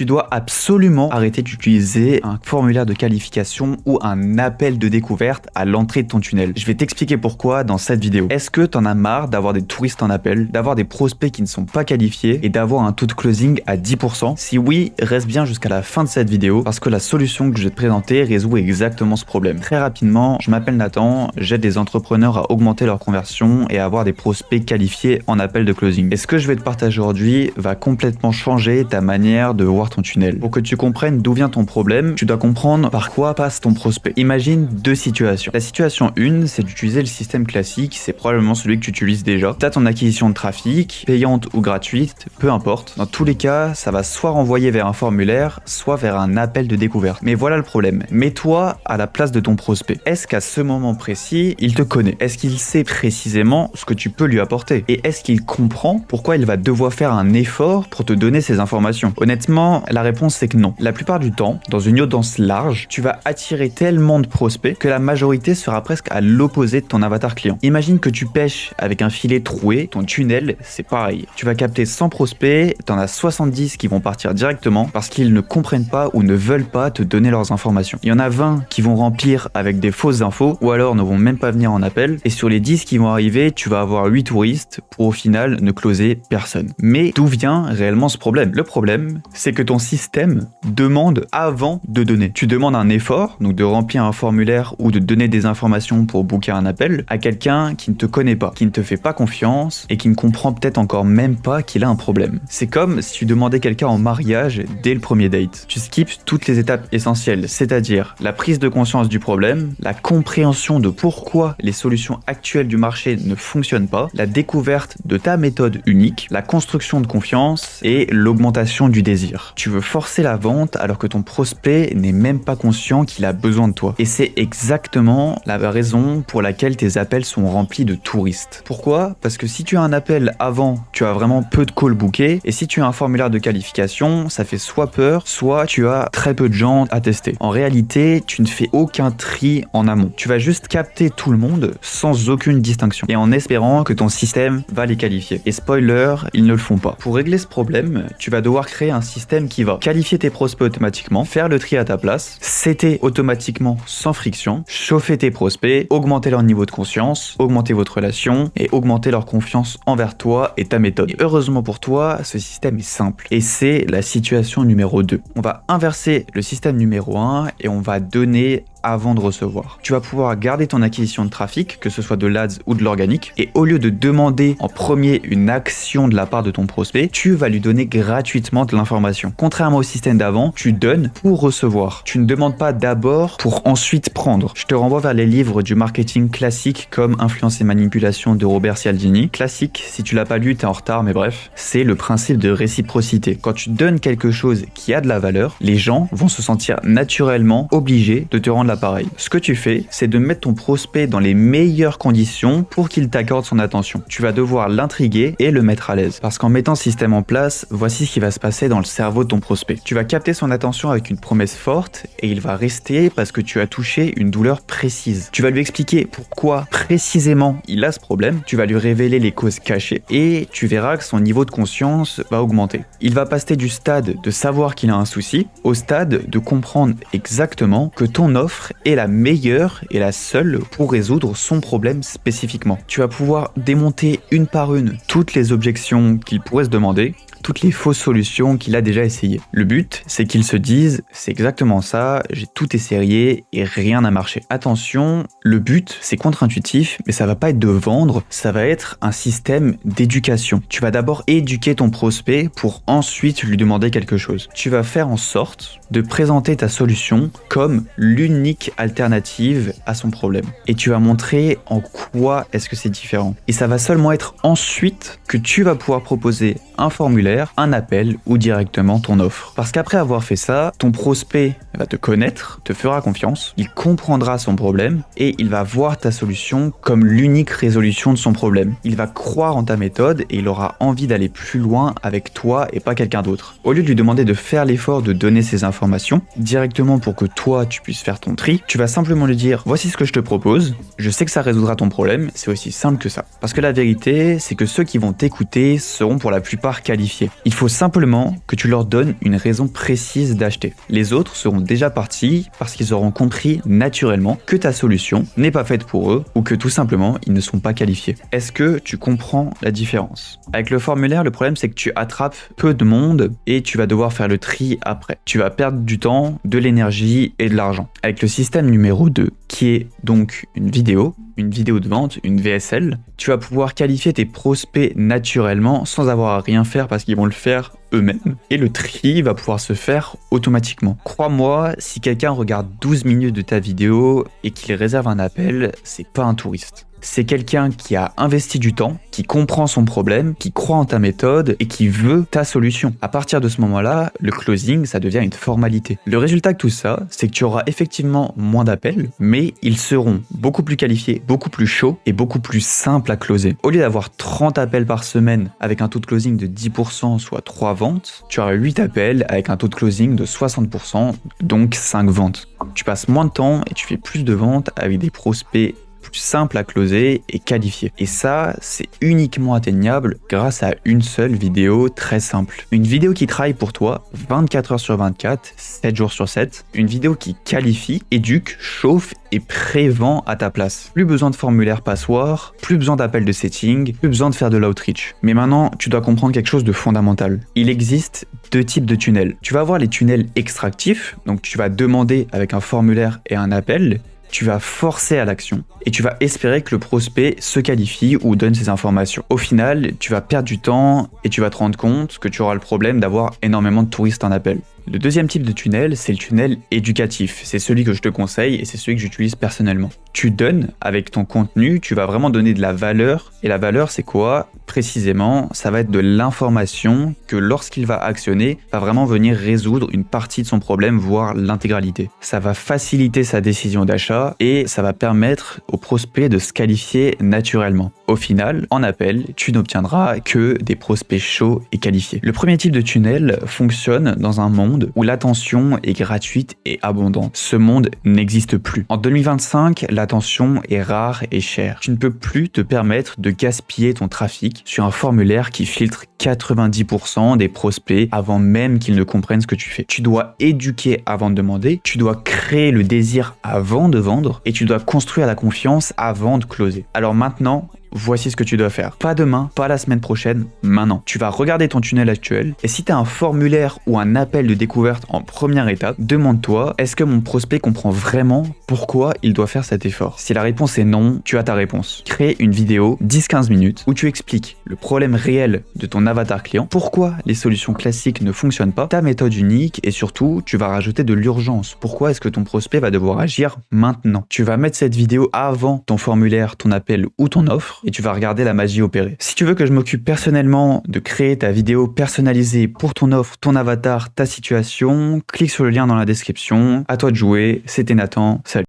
Tu dois absolument arrêter d'utiliser un formulaire de qualification ou un appel de découverte à l'entrée de ton tunnel. Je vais t'expliquer pourquoi dans cette vidéo. Est-ce que t'en as marre d'avoir des touristes en appel, d'avoir des prospects qui ne sont pas qualifiés et d'avoir un taux de closing à 10%? Si oui, reste bien jusqu'à la fin de cette vidéo parce que la solution que je vais te présenter résout exactement ce problème. Très rapidement, je m'appelle Nathan, j'aide des entrepreneurs à augmenter leur conversion et à avoir des prospects qualifiés en appel de closing. Et ce que je vais te partager aujourd'hui va complètement changer ta manière de voir ton tunnel. Pour que tu comprennes d'où vient ton problème, tu dois comprendre par quoi passe ton prospect. Imagine deux situations. La situation 1, c'est d'utiliser le système classique, c'est probablement celui que tu utilises déjà. Tu as ton acquisition de trafic, payante ou gratuite, peu importe. Dans tous les cas, ça va soit renvoyer vers un formulaire, soit vers un appel de découverte. Mais voilà le problème. Mets-toi à la place de ton prospect. Est-ce qu'à ce moment précis, il te connaît? Est-ce qu'il sait précisément ce que tu peux lui apporter? Et est-ce qu'il comprend pourquoi il va devoir faire un effort pour te donner ces informations? Honnêtement, la réponse c'est que non. La plupart du temps, dans une audience large, tu vas attirer tellement de prospects que la majorité sera presque à l'opposé de ton avatar client. Imagine que tu pêches avec un filet troué, ton tunnel, c'est pareil. Tu vas capter 100 prospects, t'en as 70 qui vont partir directement parce qu'ils ne comprennent pas ou ne veulent pas te donner leurs informations. Il y en a 20 qui vont remplir avec des fausses infos ou alors ne vont même pas venir en appel. Et sur les 10 qui vont arriver, tu vas avoir 8 touristes pour au final ne closer personne. Mais d'où vient réellement ce problème? Le problème, c'est que ton système demande avant de donner. Tu demandes un effort, donc de remplir un formulaire ou de donner des informations pour booker un appel à quelqu'un qui ne te connaît pas, qui ne te fait pas confiance et qui ne comprend peut-être encore même pas qu'il a un problème. C'est comme si tu demandais quelqu'un en mariage dès le premier date. Tu skips toutes les étapes essentielles, c'est-à-dire la prise de conscience du problème, la compréhension de pourquoi les solutions actuelles du marché ne fonctionnent pas, la découverte de ta méthode unique, la construction de confiance et l'augmentation du désir. Tu veux forcer la vente alors que ton prospect n'est même pas conscient qu'il a besoin de toi. Et c'est exactement la raison pour laquelle tes appels sont remplis de touristes. Pourquoi? Parce que si tu as un appel avant, tu as vraiment peu de calls bookés, et si tu as un formulaire de qualification, ça fait soit peur, soit tu as très peu de gens à tester. En réalité, tu ne fais aucun tri en amont. Tu vas juste capter tout le monde sans aucune distinction et en espérant que ton système va les qualifier. Et spoiler, ils ne le font pas. Pour régler ce problème, tu vas devoir créer un système qui va qualifier tes prospects automatiquement, faire le tri à ta place, setter automatiquement sans friction, chauffer tes prospects, augmenter leur niveau de conscience, augmenter votre relation et augmenter leur confiance envers toi et ta méthode. Et heureusement pour toi, ce système est simple et c'est la situation numéro 2. On va inverser le système numéro 1 et on va donner avant de recevoir. Tu vas pouvoir garder ton acquisition de trafic, que ce soit de l'Ads ou de l'organique, et au lieu de demander en premier une action de la part de ton prospect, tu vas lui donner gratuitement de l'information. Contrairement au système d'avant, tu donnes pour recevoir. Tu ne demandes pas d'abord pour ensuite prendre. Je te renvoie vers les livres du marketing classique comme Influence et manipulation de Robert Cialdini. Classique, si tu l'as pas lu, t'es en retard, mais bref, c'est le principe de réciprocité. Quand tu donnes quelque chose qui a de la valeur, les gens vont se sentir naturellement obligés de te rendre l'appareil. Ce que tu fais, c'est de mettre ton prospect dans les meilleures conditions pour qu'il t'accorde son attention. Tu vas devoir l'intriguer et le mettre à l'aise. Parce qu'en mettant ce système en place, voici ce qui va se passer dans le cerveau de ton prospect. Tu vas capter son attention avec une promesse forte et il va rester parce que tu as touché une douleur précise. Tu vas lui expliquer pourquoi précisément il a ce problème, tu vas lui révéler les causes cachées et tu verras que son niveau de conscience va augmenter. Il va passer du stade de savoir qu'il a un souci au stade de comprendre exactement que ton offre est la meilleure et la seule pour résoudre son problème spécifiquement. Tu vas pouvoir démonter une par une toutes les objections qu'il pourrait se demander, toutes les fausses solutions qu'il a déjà essayées. Le but, c'est qu'ils se disent « c'est exactement ça, j'ai tout essayé et rien n'a marché ». Attention, le but, c'est contre-intuitif, mais ça va pas être de vendre, ça va être un système d'éducation. Tu vas d'abord éduquer ton prospect pour ensuite lui demander quelque chose. Tu vas faire en sorte de présenter ta solution comme l'unique alternative à son problème. Et tu vas montrer en quoi est-ce que c'est différent. Et ça va seulement être ensuite que tu vas pouvoir proposer un formulaire, un appel ou directement ton offre. Parce qu'après avoir fait ça, ton prospect va te connaître, te fera confiance, il comprendra son problème et il va voir ta solution comme l'unique résolution de son problème. Il va croire en ta méthode et il aura envie d'aller plus loin avec toi et pas quelqu'un d'autre. Au lieu de lui demander de faire l'effort de donner ses informations directement pour que toi tu puisses faire ton tri, tu vas simplement lui dire voici ce que je te propose, je sais que ça résoudra ton problème, c'est aussi simple que ça. Parce que la vérité, c'est que ceux qui vont t'écouter seront pour la plupart qualifiés. qualifiés. Il faut simplement que tu leur donnes une raison précise d'acheter. Les autres seront déjà partis parce qu'ils auront compris naturellement que ta solution n'est pas faite pour eux ou que tout simplement ils ne sont pas qualifiés. Est-ce que tu comprends la différence? Avec le formulaire, le problème c'est que tu attrapes peu de monde et tu vas devoir faire le tri après. Tu vas perdre du temps, de l'énergie et de l'argent. Avec le système numéro 2, qui est donc une vidéo de vente, une VSL, tu vas pouvoir qualifier tes prospects naturellement sans avoir à rien faire parce qu'ils vont le faire eux-mêmes. Et le tri va pouvoir se faire automatiquement. Crois-moi, si quelqu'un regarde 12 minutes de ta vidéo et qu'il réserve un appel, c'est pas un touriste. C'est quelqu'un qui a investi du temps, qui comprend son problème, qui croit en ta méthode et qui veut ta solution. À partir de ce moment-là, le closing, ça devient une formalité. Le résultat de tout ça, c'est que tu auras effectivement moins d'appels, mais ils seront beaucoup plus qualifiés, beaucoup plus chauds et beaucoup plus simples à closer. Au lieu d'avoir 30 appels par semaine avec un taux de closing de 10%, soit 3 ventes, tu auras 8 appels avec un taux de closing de 60%, donc 5 ventes. Tu passes moins de temps et tu fais plus de ventes avec des prospects plus simple à closer et qualifier. Et ça, c'est uniquement atteignable grâce à une seule vidéo très simple. Une vidéo qui travaille pour toi 24 heures sur 24, 7 jours sur 7. Une vidéo qui qualifie, éduque, chauffe et prévend à ta place. Plus besoin de formulaire passoire, plus besoin d'appels de setting, plus besoin de faire de l'outreach. Mais maintenant, tu dois comprendre quelque chose de fondamental. Il existe 2 types de tunnels. Tu vas avoir les tunnels extractifs, donc tu vas demander avec un formulaire et un appel. Tu vas forcer à l'action et tu vas espérer que le prospect se qualifie ou donne ses informations. Au final, tu vas perdre du temps et tu vas te rendre compte que tu auras le problème d'avoir énormément de touristes en appel. Le deuxième type de tunnel, c'est le tunnel éducatif. C'est celui que je te conseille et c'est celui que j'utilise personnellement. Tu donnes avec ton contenu, tu vas vraiment donner de la valeur. Et la valeur, c'est quoi? Précisément, ça va être de l'information que lorsqu'il va actionner, va vraiment venir résoudre une partie de son problème, voire l'intégralité. Ça va faciliter sa décision d'achat et ça va permettre au prospect de se qualifier naturellement. Au final, en appel, tu n'obtiendras que des prospects chauds et qualifiés. Le premier type de tunnel fonctionne dans un monde où l'attention est gratuite et abondante. Ce monde n'existe plus. En 2025, l'attention est rare et chère. Tu ne peux plus te permettre de gaspiller ton trafic sur un formulaire qui filtre 90% des prospects avant même qu'ils ne comprennent ce que tu fais. Tu dois éduquer avant de demander, tu dois créer le désir avant de vendre et tu dois construire la confiance avant de closer. Alors maintenant, voici ce que tu dois faire. Pas demain, pas la semaine prochaine, maintenant. Tu vas regarder ton tunnel actuel et si tu as un formulaire ou un appel de découverte en première étape, demande-toi, est-ce que mon prospect comprend vraiment pourquoi il doit faire cet effort? Si la réponse est non, tu as ta réponse. Crée une vidéo 10-15 minutes où tu expliques le problème réel de ton avatar client, pourquoi les solutions classiques ne fonctionnent pas, ta méthode unique et surtout, tu vas rajouter de l'urgence. Pourquoi est-ce que ton prospect va devoir agir maintenant? Tu vas mettre cette vidéo avant ton formulaire, ton appel ou ton offre et tu vas regarder la magie opérer. Si tu veux que je m'occupe personnellement de créer ta vidéo personnalisée pour ton offre, ton avatar, ta situation, clique sur le lien dans la description. À toi de jouer, c'était Nathan, salut.